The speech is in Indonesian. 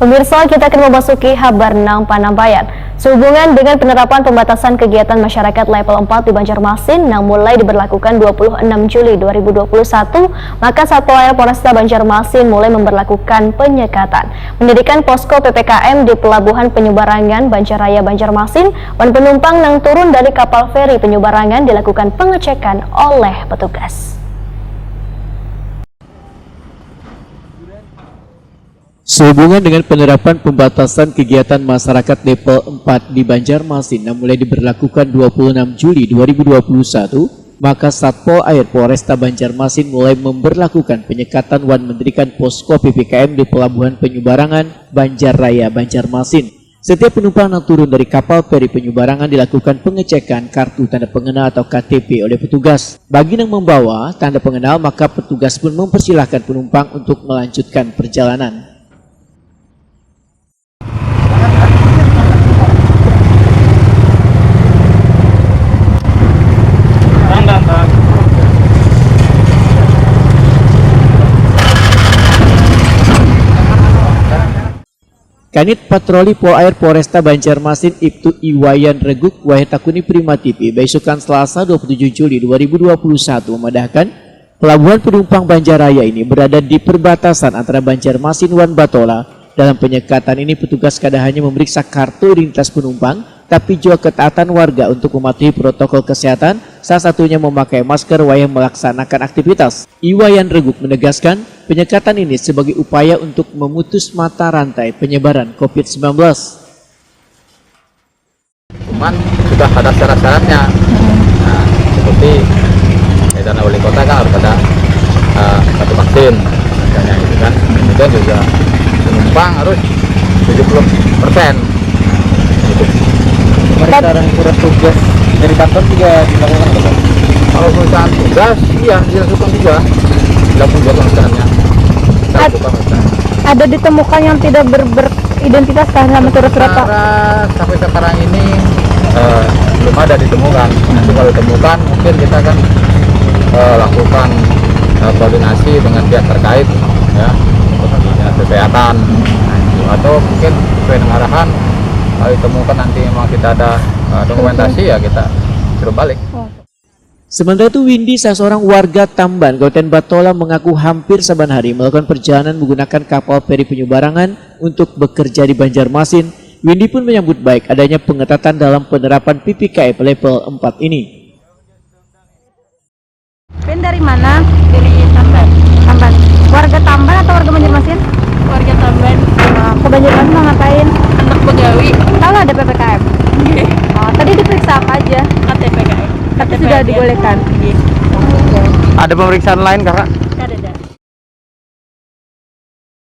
Pemirsa, kita akan memasuki kabar Nang Panambayan. Sehubungan dengan penerapan pembatasan kegiatan masyarakat level 4 di Banjarmasin yang mulai diberlakukan 26 Juli 2021, maka Satpol Air Polresta Banjarmasin mulai memberlakukan penyekatan, mendirikan posko PPKM di Pelabuhan Penyubarangan Banjarraya Banjarmasin, dan penumpang yang turun dari kapal feri Penyubarangan dilakukan pengecekan oleh petugas. Sehubungan dengan penerapan pembatasan kegiatan masyarakat level 4 di Banjarmasin yang mulai diberlakukan 26 Juli 2021, maka Satpol Air Polresta Banjarmasin mulai memberlakukan penyekatan dan mendirikan posko PPKM di Pelabuhan Penyubarangan Banjarraya Banjarmasin. Setiap penumpang yang turun dari kapal feri Penyubarangan dilakukan pengecekan kartu tanda pengenal atau KTP oleh petugas. Bagi yang membawa tanda pengenal, maka petugas pun mempersilahkan penumpang untuk melanjutkan perjalanan. Kanit Patroli Pol Air Polresta Banjarmasin Ibtu Iwayan Reguk Wahetakuni Prima TV besokan Selasa 27 Juli 2021 memadahkan pelabuhan penumpang Banjarraya ini berada di perbatasan antara Banjarmasin dan Batola. Dalam penyekatan ini petugas kada hanya memeriksa kartu identitas penumpang, tapi juga ketaatan warga untuk mematuhi protokol kesehatan, salah satunya memakai masker wayang melaksanakan aktivitas. Iwayan Reguk menegaskan penyekatan ini sebagai upaya untuk memutus mata rantai penyebaran COVID-19. Cuman sudah ada syarat-syaratnya, seperti dana wali kota kan harus ada satu vaksin, misalnya itu kan. Kemudian juga penumpang harus 70%. Pemeriksaan surat tugas dari kantor juga dilakukan apa? Kalau pemeriksaan tugas, iya dilakukan juga. Dilakukan juga pemeriksanya. Ada ditemukan yang tidak beridentitas sama surat-surat Pak? Sampai sekarang ini belum ada ditemukan. Nanti kalau ditemukan mungkin kita akan lakukan koordinasi dengan pihak terkait, ya, dinas kesehatan, atau mungkin sesuai dengan arahan. Kalau ditemukan nanti memang kita ada dokumentasi, ya kita suruh balik. Sementara itu Windy, seorang warga Tamban, Kabupaten Batola, mengaku hampir saban hari melakukan perjalanan menggunakan kapal feri Penyubarangan untuk bekerja di Banjarmasin. Windy pun menyambut baik adanya pengetatan dalam penerapan PPKM level 4 ini. Ben dari mana? Dari Tamban. Tamban. Warga Tamban atau warga Banjarmasin? Warga Tamban. Ke Banjarmasin mau ngapain? Anak begawi. Tahu ada PPKM? Oh, tadi diperiksa apa aja? KTP. Tapi sudah dibolehkan. Ada pemeriksaan lain kakak?